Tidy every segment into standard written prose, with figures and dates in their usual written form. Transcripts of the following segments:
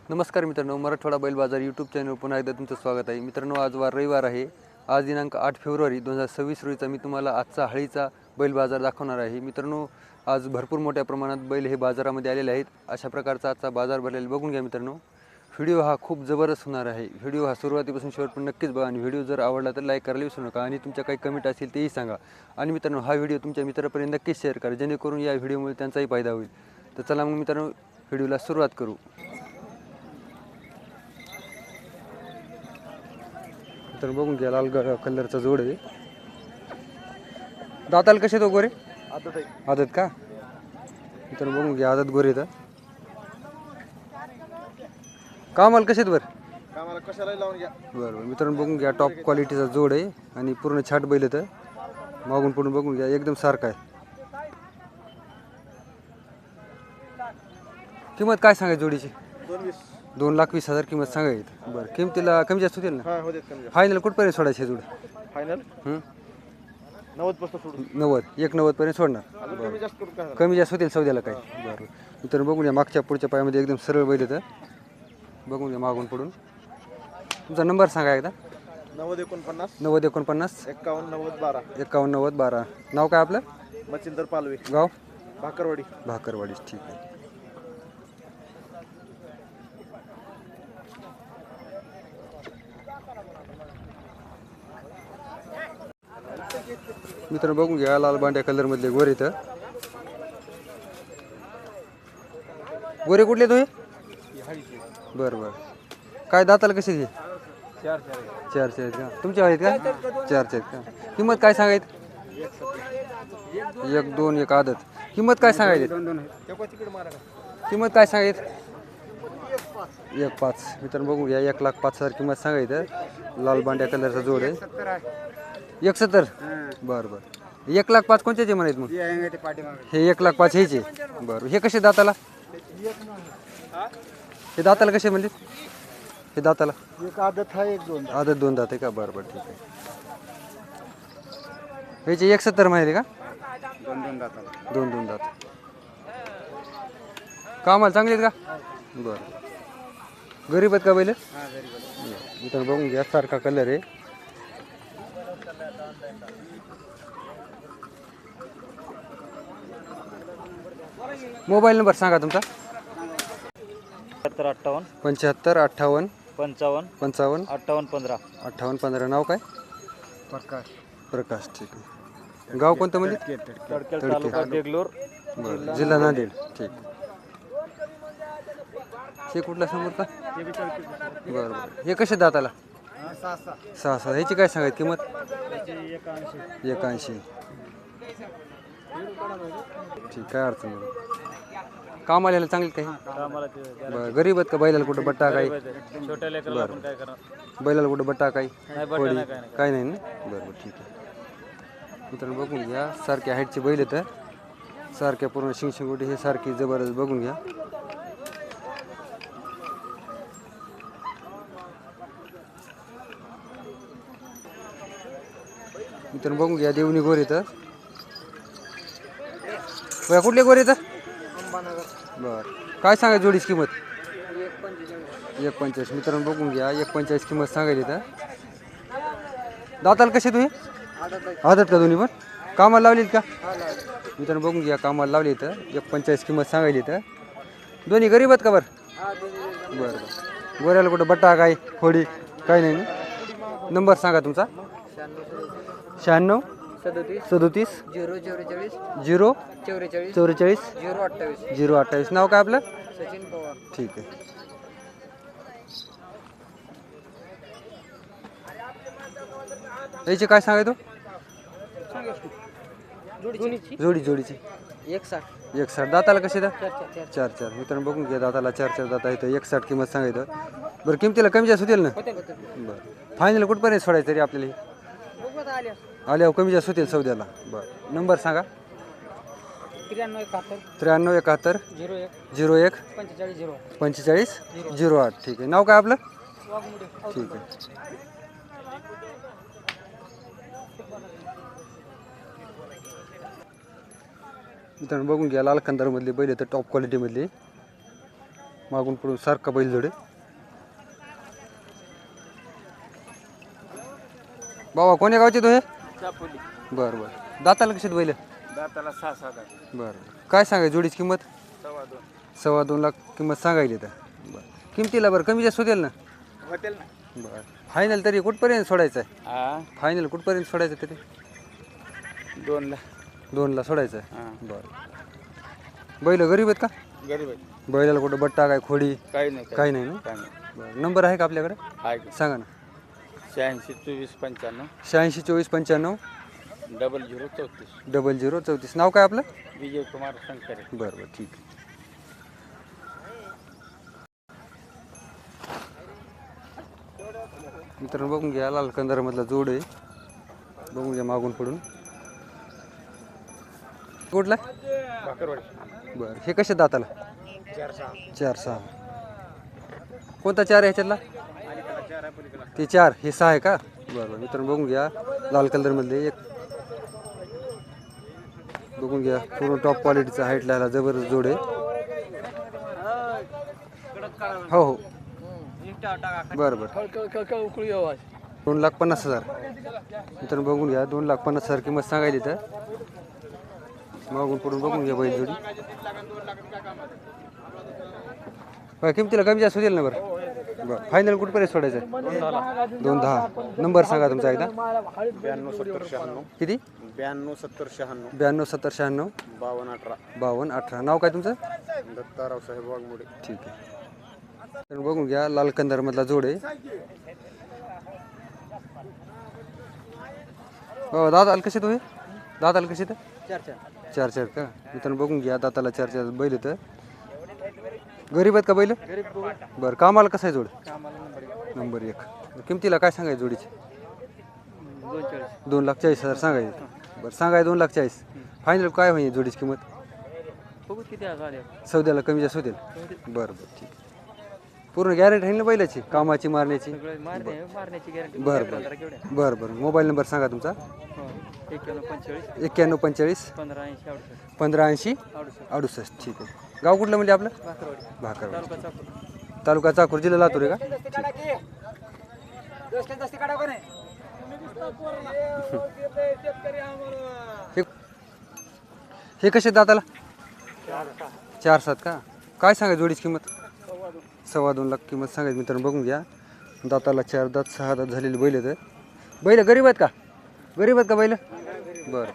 नमस्कार मित्रांनो, मराठवाडा बैल बाजार यूट्यूब चॅनल पुन्हा एकदा तुमचं स्वागत आहे. मित्रांनो, आज रविवार आहे. आज दिनांक 8 फेब्रुवारी 2026 रोजीचा मी तुम्हाला आजचा हळीचा बैल बाजार दाखवणार आहे. मित्रांनो, आज भरपूर मोठ्या प्रमाणात बैल हे बाजारामध्ये आलेले आहेत. अशा प्रकारचा आजचा बाजार भरलेला बघून घ्या मित्रांनो. व्हिडिओ हा खूप जबरदस्त होणार आहे. व्हिडिओ हा सुरुवातीपासून शेवटपर्यंत नक्कीच बघा आणि व्हिडिओ जर आवडला तर लाईक करायला विसरू नका आणि तुमच्या काही कमेंट असतील तेही सांगा. आणि मित्रांनो, हा व्हिडिओ तुमच्या मित्रापर्यंत नक्कीच शेअर करा, जेणेकरून या व्हिडिओमुळे त्यांचाही फायदा होईल. तर चला मग मित्रांनो, व्हिडिओला सुरुवात करू. तर बघून घ्या, लाल कलरचा जोड आहे. दाताला कसे तो गोरे? आदत का? तर बघून घ्या, आदत गोरे तर कामाला कसे आहेत बरं. मित्रांनो बघून घ्या, टॉप क्वालिटीचा जोड आहे आणि पूर्ण छाट बैल तर मागून पुढून बघून घ्या, एकदम सारखा आहे. किंमत काय सांगायची जोडीची? 2,20,000 किंमत सांगायची. बरं, किमतीला कमी जास्त होतील ना? फायनल कुठपर्यंत सोडायचे जोड? फायनल 90 1,90 पर्यंत सोडणार. कमी जास्त होतील सौद्याला काय? बरं. मित्रांनो बघून घ्या, मागच्या पुढच्या पायामध्ये एकदम सरळ बैल तर बघून घ्या मागून पुढून. तुमचा नंबर सांगा एकदा. 9049 51 12. नाव काय आपलं? मच्छिंदर पालवे, गाव? भाकरवाडी. ठीक आहे. मित्रांनो बघून घ्या, लाल बांड्या कलर मधले गोरे तर गोरे कुठले तुम्ही? बरं बरं. काय दाताला कसे घे? 4 आहेत का? तुमचे आहेत का? 4 आहेत का? किंमत काय सांगायची? 1 2 1 आदत. किंमत काय सांगायची? किंमत काय सांगायची? 1,5. मित्रांनो बघून घ्या, 1,05,000 किंमत सांगायचं. लाल बांड्या कलरचा जोड आहे. 1,70. बरं बरं. 1,05,000 कोणत्याचे म्हणायत मग? हे 1,05,000 ह्याचे. बरं. हे कसे दाताला? हे दाताला कसे म्हणजे? हे दाताला एक आदत आहे, एक दोन. आदत 2 दात आहे का? बरं बरं, ठीक आहे. ह्याचे 1,70 माहिती का? 2 दात. कामाला चांगले आहेत का? बरं. गरीब आहेत का बैल? इथं बघून घ्या, सारखा कलर आहे. मोबाईल नंबर सांगा तुमचा. 58 75 58 55 55 58 15. 58 15. नाव काय? प्रकाश. ठीक आहे. गाव कोणतं म्हणजे? तडकेल तालुका देगलूर, बरं. जिल्हा नांदेड. ठीक. हे कुठला समोरचा? बरं बरं. हे कसे दाताला? 6 ह्याची काय सांगायची किंमत? 81. ठीक, काय अडचण नाही. काम आलेलं चांगली काय? बरं. गरीब आहेत का? बैलाला कुठं बट्टा काही? छोट्या लेकराला आपण काय करणार? बैलाला कुठं बट्टा काही? बट्टा नाही, काय नाही ना? बरं बरं, ठीक आहे. मित्रांनो बघून घ्या, सारख्या हाईटचे बैल तर सारख्या पूर्ण शिंगशिंगोटी हे सारखी जबरदस्त. बघून घ्या. मित्रांनो बघून घ्या, देवणी गोरे तर कुठले गोरे तर? बरं. काय सांगायची जोडीची किंमत? 1,45. मित्रांनो बघून घ्या, 1,45 किंमत सांगायची तर. दाताला कसे तुम्ही? आदत का दोन्ही पण? कामाला लावलीत का? मित्रांनो बघून घ्या, कामाला लावली तर 1,45 किंमत सांगायली तर. दोन्ही गरीब आहेत का? बरं बरं. गोऱ्याला कुठं बट्टा काय खोडी काय नाही ना? नंबर सांगा तुमचा. 96 37 0 44 028. नाव काय आपलं? सचिन पवार. ठीक आहे. याचे काय सांगायचो? जोडीची 1,60. दाताला कसे दा? 4. मित्रांनो बघून घ्या, दाताला 4 दात आहेत. 1,60 किंमत सांगायचं. बरं, किमतीला कमी जास्त होतील ना? बरं. फायनल कुठपर्यंत सोडायचं तरी आपल्याला? आल्यावर कमी जास्त होतील सौद्याला. बरं. नंबर सांगा. 93 71 01 45 08. ठीक आहे. नाव काय आपलं? ठीक आहे. मित्रांनो बघून घ्या, लाल कंदारमधली बैल तर टॉप क्वालिटीमधली. मागून पुढून सारखा बैल जोडे. बाबा कोण्या गावचे तो हे? बरं बरं. दाताला कशात बैल? दाताला 6-7 बरं. काय सांगाय जोडीची किंमत? 2.5 2.25 लाख किंमत सांगायली तर. बरं किमतीला बरं कमी जास्त होतील ना? होतील ना. बरं फायनल तरी कुठपर्यंत सोडायचं आहे? हा फायनल कुठपर्यंत सोडायचं तरी? 2 ला 2ला सोडायचं आहे. हा बरं बैल गरीब आहेत का? गरीब आहे बैलाला कुठं बट्टा काय खोडी काही नाही काही नाही ना? काही नाही. बरं नंबर आहे का आपल्याकडे? आहे सांगा ना. 86 24 95 86 24 95 0034 0034. नाव काय आपलं? विजय कुमार शंकर. बरं बरं ठीक आहे. मित्रांनो बघून घ्या लाल कंदारामधला जोड आहे. बघून घ्या मागून पडून. कुठला? बाकरवाडी बरं हे कसे दाताला? 4-6 4-6. कोणता 4 आहे ह्याच्यातला? ते 4 हे 6 आहे का? बरं बरं मित्रांनो बघून घ्या लाल कलरमधले एक. बघून घ्या पूर्ण टॉप क्वालिटीचा हाईटला जबरदस्त जोड आहे. हो हो बरं बरं. 2,50,000. मित्रांनो बघून घ्या 2,50,000 किंमत सांगायली तर. मागून पडून बघून घ्या बैल जोडी. किमतीला कमी जास्त होतील ना? बरं बरं फायनल कुठपर्यंत सोडायचं आहे? 2,10. नंबर सांगा तुमचा एकदा. 92 70 96 किती? 92 70 96 92 70 96 52 18 52 18. नाव काय तुमचं? दत्ता रावसाहेब वाघमोडे. ठीक आहे. तर बघून घ्या लाल कंदारमधला जोड आहे. हो दाताला कसे तुम्ही? दाताला कसे तर? 4-4 का? मित्रांनो बघून घ्या दाताला 4-4 बैल येतं. गरीब आहेत का बैल? बरं कामाला कसं आहे जोड? नंबर 1. किमतीला काय सांगायचं जोडीची? 2,40,000 सांगायचं. बरं सांगाय 2,40,000. फायनल काय होईल जोडीची किंमत? सौद्याला कमी जास्त होतील. बरं बरं ठीक. पूर्ण गॅरंटी आहे ना बैलाची कामाची मारण्याची? बरं बरं बरं बरं. मोबाईल नंबर सांगा तुमचा. 91 45 1580 68. ठीक आहे. गाव कुठलं म्हणजे आपलं? भाकरवाडी. तालुका चाकूर जिल्हा लातूर आहे का? हे कसे दाताला? 4-7 का? काय सांगा जोडीची किंमत? 2.25 लाख किंमत सांगायची. मित्रांनो बघून घ्या दाताला 4 दात 6 दात झालेले बैल आहेत. बैल गरीब आहेत का? गरीब आहेत का बैल? बरं बरं.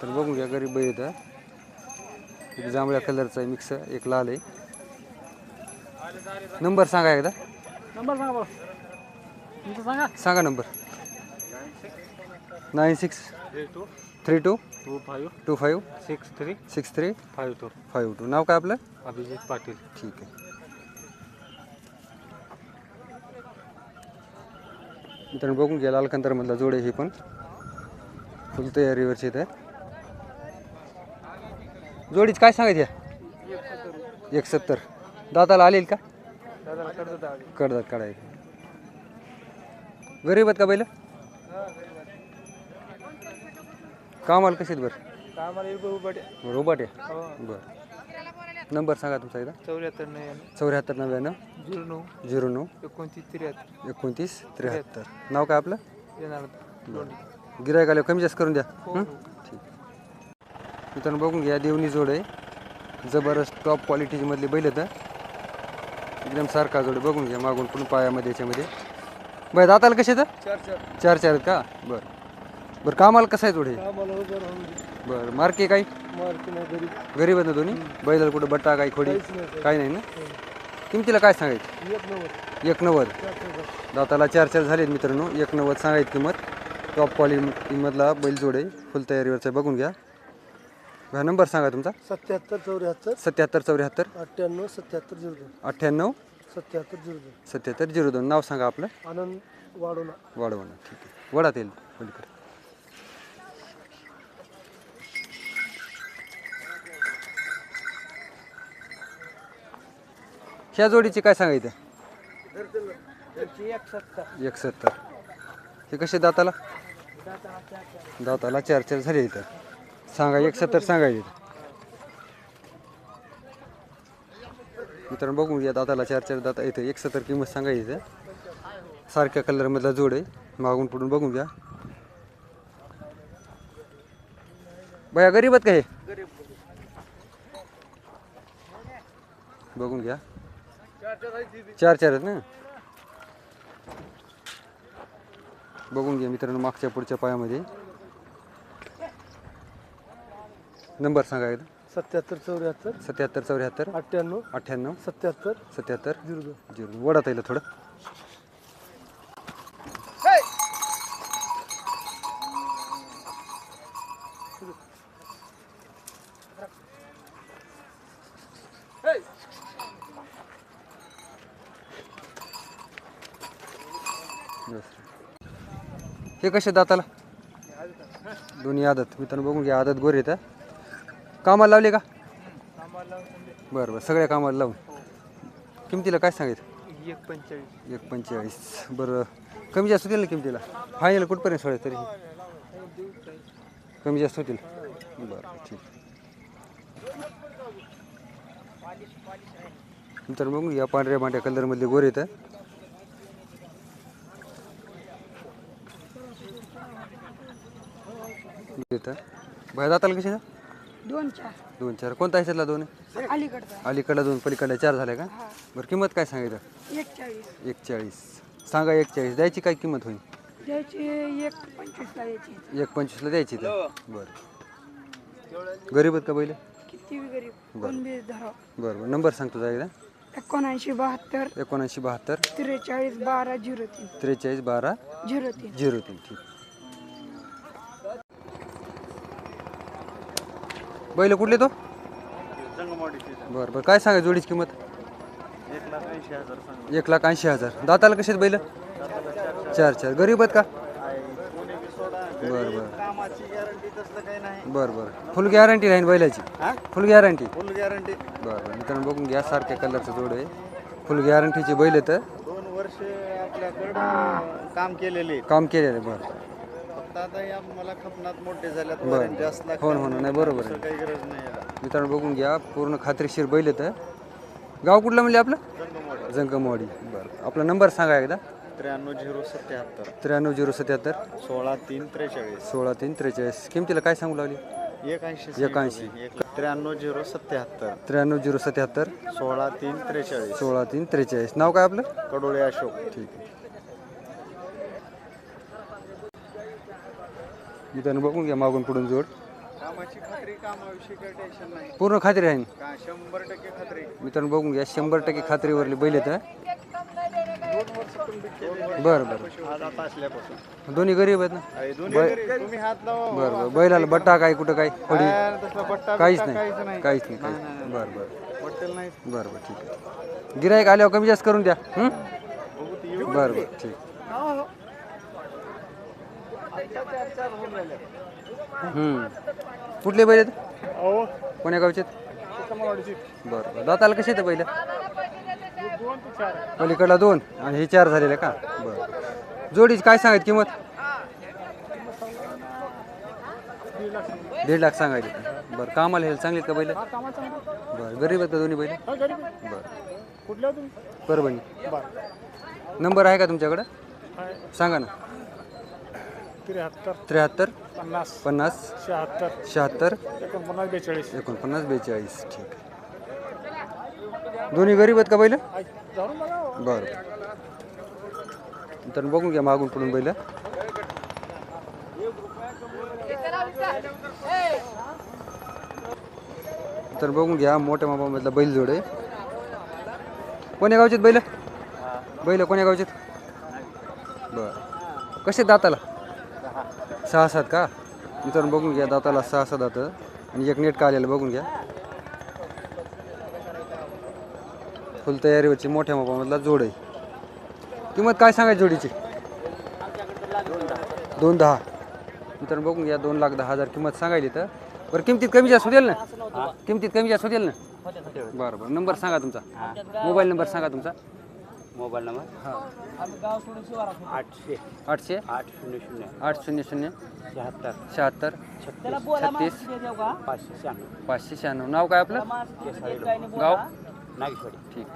तर बघून घ्या गरीब बैल आहेत. एक जांभळ्या कलरचा आहे मिक्स, एक लाल आहे. नंबर सांगा एकदा. नंबर सांगा बरं. तुमचं सांगा. सांगा नंबर. 96 32 25 25 63 63 52 52. नाव काय आपलं? अभिजित पाटील. ठीक आहे. मित्रांनो बघून घ्या लाल कंदारमधला जोड आहे. हे पण फुल तयारीवरचे आहे. जोडीच काय सांगायचे? 170. दाताला आलेल का? कडदात काढायचं. गरीब आहेत का बैल? कामाला कसे आहेत? बरं रोबोट आहे. बरं नंबर सांगा तुमचा एकदा. 74 99 09 29 73. नाव काय आपलं? गिरायक आले कमी जास्त करून द्या. ठीक. मित्रांनो बघून घ्या देवणी जोड आहे. जबरदस्त टॉप क्वालिटीची मधली बैल आहेत. एकदम सारखा जोड बघून घ्या मागून पण पायामध्ये याच्यामध्ये. बरं दाताला कसे आहेत? 4-4 आहेत का? बरं बरं कामाला कसं आहे जोड हे? बरं मार्के काही गरीब आहेत ना दोन्ही? बैलाला कुठं बट्टा काही खोडी काही नाही ना? किमतीला काय सांगायचं? 190. दाताला 4-4 झाले मित्रांनो. 190 सांगायची किंमत. टॉप क्वालिटीमधला बैल जोड आहे. फुल तयारीवरचा आहे. बघून घ्या. हा नंबर सांगा तुमचा. 77 74 77 74 98 77 02 98 77 02 77 02. नाव सांगा आपलं. आनंद वाढवणा. वाढवणं. ठीक आहे. वडात येईल पलीकडे. ह्या जोडीचे काय सांगायचं? 170. हे कसे दाताला? दाताला 4-4 झाले इथं. सांगा 170 सांगायचे. मित्रांनो बघून घ्या दाताला 4 दात इथे 170 किंमत सांगायची इथे. सारख्या कलरमधला जोड आहे. मागून पुढून बघून घ्या. भैया गरीब आहेत का हे? बघून घ्या 4 आहेत ना. बघून घ्या मित्रांनो मागच्या पुढच्या पायामध्ये. नंबर सांगा एकदा. 77 74 77 74 98 98 77 77 02. 0. वडात येईल थोडं. हे कसे दाताला? दोन्ही आदत. मित्रांनो बघून घ्या आदत गोरे येतं. कामाला लावले का? बरं बरं सगळ्या कामाला लावून. किमतीला काय सांगितलं? 1.45. बरं कमी जास्त होतील ना किमतीला? फायनल कुठपर्यंत सोडाय तरी कमी जास्त होतील? बरं ठीक. नंतर बघून घ्या पांढऱ्या मांढ्या कलरमधले गोरे येतं. बाहेर दाताला कसे? 2-4. कोणता ह्याच्यातला 2 आहे? अलीकडला 2 पलीकडला 4 झाले का? बरं किंमत काय सांगायचं? 1.40. सांगा 1.40. द्यायची काय किंमत होईल? 1.25ला द्यायची तर. बरं गरीब आहेत का पहिले? बरं बरं नंबर सांगतो जा एकदा. 79 72 79 72 43 12 03 43 12 03. 03. ठीक. बैल कुठले तो? बरं बरं काय सांगा जोडीची किंमत? 1,80,000. दाताला कशात बैल? 4 गरीब आहेत का? बरं बरं बरं बरं फुल गॅरंटी राहील बैलाची? फुल गॅरंटी. बरं बरं मित्रांनो बघून घ्या सारख्या कलरचं जोड आहे. फुल गॅरंटीची बैल तर 2 वर्ष आपल्याकडं काम केलेले. बरं आता या मला खपनात मोठे झाल्यात बरं. वजन जास्त लागतं. हो ना, हो ना. नाही बरोबर आहे. काही गरज नाही याला. मित्रांनो बघून घ्या पूर्ण खात्रीशीर बैल तर. गाव कुठलं म्हणजे आपलं? जंगमवाडी. बरं आपला नंबर सांगा एकदा. 93 93 077 16 3 43 16 3 43. किमतीला काय सांगू लागली? 81 81. 93 077 93 077 16 3 43 16 3 43. नाव काय आपलं? कडोळे अशोक. ठीक आहे. मित्रांनो बघून घ्या मागून पुढून जोड. कामाची खात्री, कामाविषयी काही टेन्शन नाही. पूर्ण खात्री राहील. का 100% खात्री. मित्रांनो बघून घ्या 100% खात्रीवरली बैल येतं. 2 वर्ष तुम्ही बरं बरं आज आता असल्यापासून दोन्ही गरीब आहेत ना? तुम्ही हात लावा. बरं बरं बैलाला बट्टा काय कुठं काय थोडी तसला बट्टा काहीच बिट्टा नाही काहीच नाही काहीच. बरं बरं हॉटेल नाही. बरं बरं ठीक आहे. गिराईक आल्यावर कमी जास्त करून द्या. बघू ती येऊ. बरं बरं ठीक. कुठले बैल आहेत? कोण्या गावचे आहेत? बरं बरं दाताला कसे येतं पहिलं? पलीकडला 2 आणि हे 4 झालेले का? बरं जोडीची काय सांगायची किंमत? 1.5 लाख सांगायची. बरं कामाला हे चांगली का बैल? बरं गरीब आहेत का दोन्ही बैल? बरं कुठल्या तुम्ही? परभणी. नंबर आहे का तुमच्याकडं? सांगा ना. 73 73 50 50 76 76 49 42. 49 42. ठीक आहे. दोन्ही गरीब आहेत का बैल? जाऊन बघा. बरं तर बघून घ्या मागून पुढून बैल. तर बघून घ्या मोठ्या मापामधला बैल जोड आहे. कोण्या गावचे बैल? बैल कोण्या गावचे? बरं कसे दाताला? 6-7 का? मित्रांनो बघून घ्या दाताला 6-7 दात आणि एक नेट का आलेलं बघून घ्या. फुल तयारीवरची मोठ्या मापामधला जोड आहे. किंमत काय सांगायची जोडीची? 2.10. मित्रांनो बघून घ्या 2,10,000 किंमत सांगायली तर. बरं किमतीत कमी जास्त होतील ना? किमतीत कमी जास्त होतील ना? बरं बरं नंबर सांगा तुमचा. मोबाईल नंबर सांगा तुमचा. मोबाईल नंबर हां 800 800 800 800 76 76 36 596. 596. नाव काय आपलं? गाव नागेश्वरी. ठीक.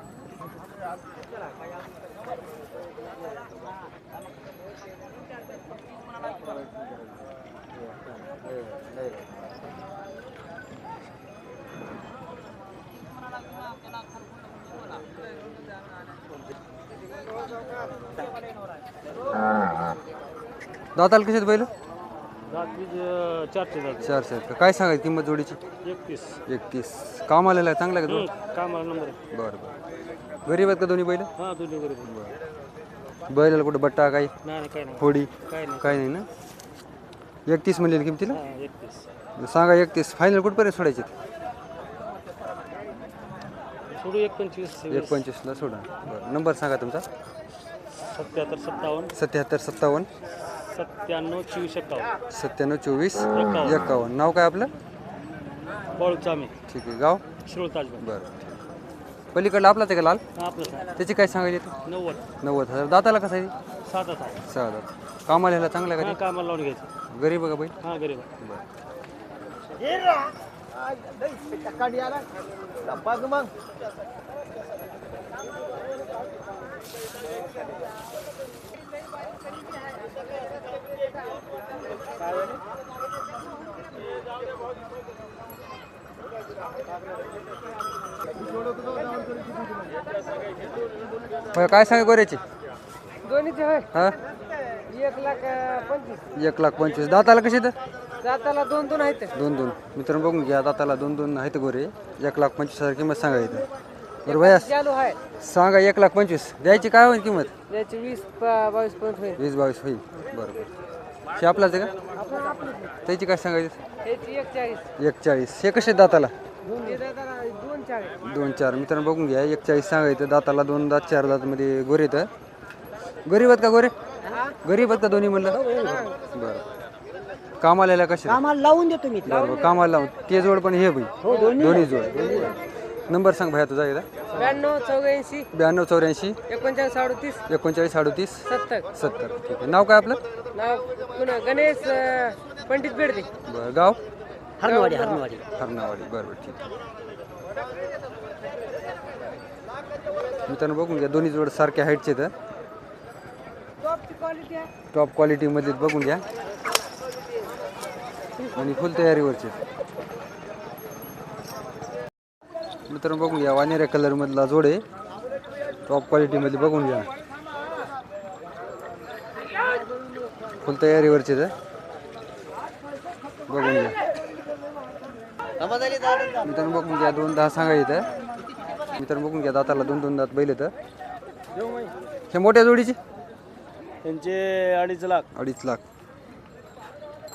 दाताल कशात बैल? चारशे जाते. 400 आहेत का? काय सांगायची किंमत जोडीची? 31. 31. काम आलेला आहे चांगला आहे का जोड? कामाला नंबर आहे. बरं बरं. गरीब आहेत का दोन्ही बैल? हां दोन्ही बरोबर. बैलाला कुठं बट्टा काही नाही काय नाही फोडी काय नाही. काही नाही ना? 31 म्हणलेली किमतीला? हां 31. सांगा 31. फायनल कुठपर्यंत सोडायचे? सोडू 125. 1.25ला सोडा. बरं नंबर सांगा तुमचा? 77 57 77 57 97 24 51. 97 24 51. नाव काय आपलं? बाळू चामे ठीक आहे. गाव? शिरोळ ताजबाग. बरं. पलीकडला आपलाच आहे का लाल? हां आपलं सांग. त्याची काय सांगायची तू? 90 90,000. दाताला कसं आहे? 7 आहे. 6 दात. कामाला ह्याला चांगला आहे हां का? कामाला लावून घ्यायचं. गरीब आहे का बैल? हां गरीब आहे. काय सांगा गोऱ्याची? दोन्हीचे होय. हां 1,25,000. 1,25,000. दाताला कशी तर? जाताला 2 आहेत. 2 मित्रांनो बघून घ्या. दाताला 2 आहेत गोरे. 1,25,000 किंमत सांगायची. बरं भैया चालू आहे. सांगा 1,25,000. द्यायची काय होईल किंमत? याची 20-22 पर्यंत होईल. 20-22 होईल. बरं बरं. हे आपलाच आहे का? त्याची काय सांगायची? याची 41. 41. हे कसे दाताला? हे दाताला 2-4. 2-4. मित्रांनो बघून घ्या. 41 सांगायचं. दाताला 2 दात 4 दातमध्ये गोरे येतं. गरीब आहेत का गोरे? गरीब आहेत का दोन्ही म्हणलं? बरं. कामाला यायला कसे? आम्हाला लावून देतो मी. बरं बरं. कामाला लावून ते जोड पण हे भाई दोन्ही जोड. नंबर सांग भैया तुझा एकदा? 92 84 92 84 39 38 39 38 70. 70. ठीक आहे. नाव काय आपलं? नाव पुन्हा गणेश पंडित बेडदे. बरं. गाव? हरनवाडी. हरणावाडी. बरं बरं. ठीक आहे. मित्रांनो बघून घ्या. दोन्ही जोड सारख्या हाईटचे तर टॉप क्वालिटीमध्ये बघून घ्या आणि फुल तयारीवरचे. मित्रांनो बघून घ्या. वानेऱ्या कलरमधला जोड आहे. टॉप क्वालिटीमध्ये बघून घ्या. फुल तयारीवरचे तर बघून घ्या. मित्रांनो बघून घ्या. 2-10 सांगायचं. मित्रांनो बघून घ्या. दाताला 2 दात बैल येतं. हे मोठ्या जोडीची त्यांचे 2.5 लाख. 2.5 लाख.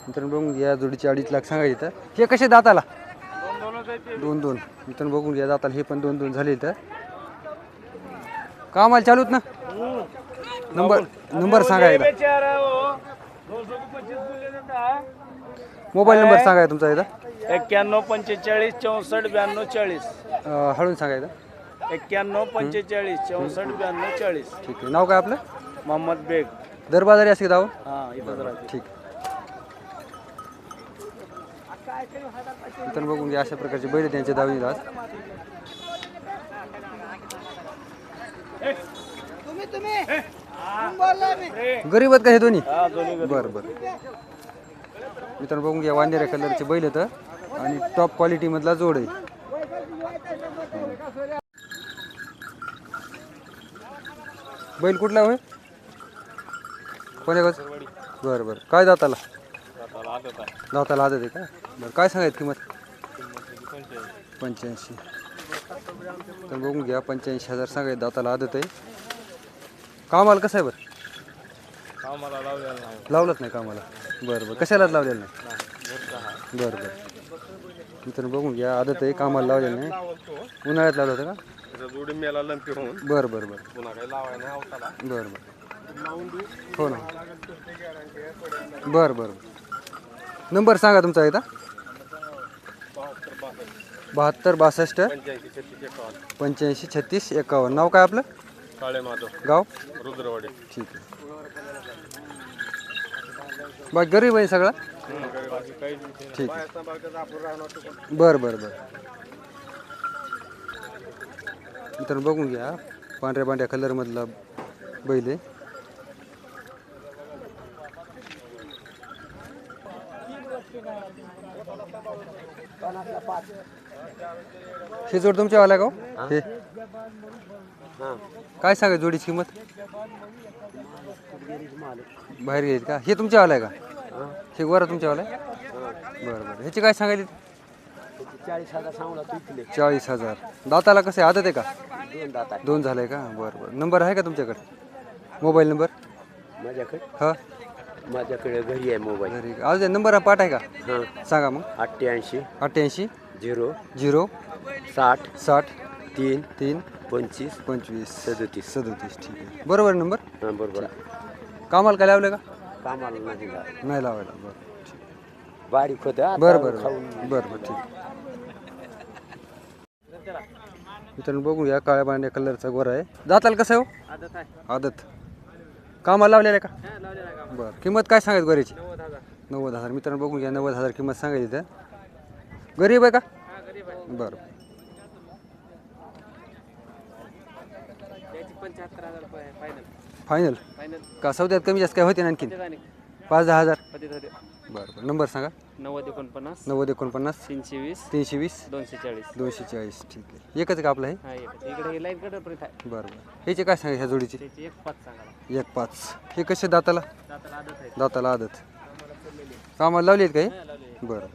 मित्रांनो बघून घ्या. जोडीचे 2.5 लाख सांगायचं. हे कसे दाताला? 2 मित्रांनो बघून घ्या. दाताला हे पण 2 झाले तर कामाला चालूत ना? नंबर सांगायचा. मोबाईल नंबर सांगाय तुमचा एकदा? 91 45 64 92 40. हळून सांगायचं. 91 45 64 92 40. ठीक आहे. नाव काय आपलं? मोहम्मद बेग. दरबाजारी असते दाव? हां इथंच राहते. ठीक. मित्रांनो बघून घ्या. अशा प्रकारचे बैल त्यांच्या दावणीला आज. गरीब आहेत का हे दोन्ही? बरं बरं. मित्रांनो बघून घ्या. वांदेऱ्या कलरचे बैल आहेत आणि टॉप क्वालिटी मधला जोड आहे. बैल कुठला होय? कोण्या गावचा? बरं बरं. काय दाताला? दाताला आदत आहे का? बरं. काय सांगायचं किंमत? 85. तर बघून घ्या. 85,000 सांगायचं. दाताला आदत आहे. कामाला कसं आहे बरं? लावलंच नाही कामाला. बरं बरं. कशालाच लावलेलं नाही? बरं बरं. मित्रांनो बघून घ्या. आदत आहे. कामाला लावलेलं नाही. उन्हाळ्यात लावलं होतं का? बरं बरं बरं. बरं बरं. हो ना. बरं बरं. नंबर सांगा तुमचा एकदा? 72 62 85 36 51. नाव काय आपलं? काळे माधव. गाव? रुद्रवाडी. ठीक आहे. बाकी गरीब आहे सगळा? ठीक आहे. बरं बरं बरं. मित्रांनो बघून घ्या, पांढऱ्या पांढऱ्या कलरमधला बैल आहे. हे जोड तुमच्या वाला का हो? हे काय सांगा जोडीची किंमत? बाहेर घ्यायची का? हे तुमच्या वाला आहे का? हे गोरा तुमच्या वाला आहे? बरं बरं. ह्याची काय सांगायली? 40,000 सांगला तू इथले 40,000. दाताला कसं आहे? आदत आहे का? 2 दात आहे 2 झालंय का? बरं बरं. नंबर आहे का तुमच्याकडे? Mobile number? माझ्याकडे हा माझ्याकडे घरी आहे मोबाईल. घरी अजून नंबर पाठ आहे का? हां सांगा मग. 88 88 0 0 60 60 3 3 25 25 37. 37. ठीक आहे. बरोबर नंबर. हां बरोबर कामाला काय लावलं का? कामाला नाही जा. नाही लावायला. बरं बारीक होतं बरं बरं बरं बरं ठीक. मित्रांनो बघूया, काळ्या पांढऱ्या कलरचा गोरा आहे. दाताला कसं आहे हो? आदत आहे आदत. कामाला लावलेलं आहे का? लावलेला काम बरं. किंमत काय सांगायची गोऱ्याची? 90,000. 90,000. मित्रांनो बघून घ्या, 90,000 किंमत सांगायची तर. गरीब आहे का? हां गरीब आहे. बरं. त्याची 75,000 रुपये फायनल फायनल फायनल का? सौद्यात कमी जास्त काय होते ना आणखीन? आणि 5-10 हजार. कधी होते बरं बरं. नंबर सांगा. 90 49 90 49 320 320 240. 240. ठीक आहे. एकच का आपलं हे? हा एक इकडे लाईन कडपर्यंत आहे. बरं बरं. ह्याचे काय सांगा ह्या जोडीचे? त्याची 1.5 सांगा. 1-5. हे कसे दाताला? दाताला आदत आहे. दाताला आदत. कामाला लावली आहेत का हे? लावले बरं.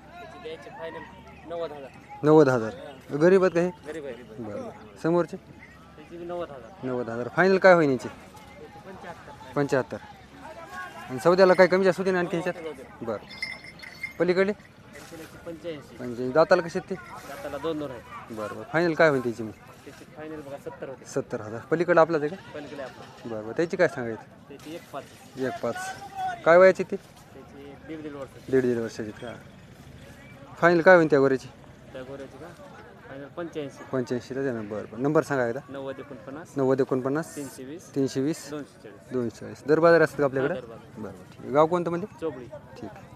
त्याची द्यायची फायनल 90,000. 90,000. गरीब आहेत का हे? गरीब आहे बरं. समोरचे? त्याची 90,000. 90,000. फायनल काय होईल याचे? 75. आणि सौद्याला काय कमी जास्त होते ना आणखी ह्याच्यात? बरं. पलीकडे? 85. म्हणजे दाताला कसे आहेत ते? दाताला 2 आहे. बरं बरं. फायनल काय होईल त्याची मग? त्याची फायनल बघा 70 होते. 70,000. पलीकडे आपलाच आहे का? पलीकडे आपलं बरं बरं. त्याची काय सांगायचं? त्याची 1.5. 1-5. काय वयाची ती? त्याची 1.5 वर्ष. 1.5 वर्षाची का? फायनल काय होईल त्या गोऱ्याची? त्या गोऱ्याची का फायनल 85. 85ला द्या ना. बरं बरं. नंबर सांगा एकदा. 90 49 90 49 320 320 240. 240. दर बाजार असतात का आपल्याकडे? दरबार. बरं बरं. ठीक आहे. गाव कोणतं म्हणजे? चोपडी. ठीक आहे.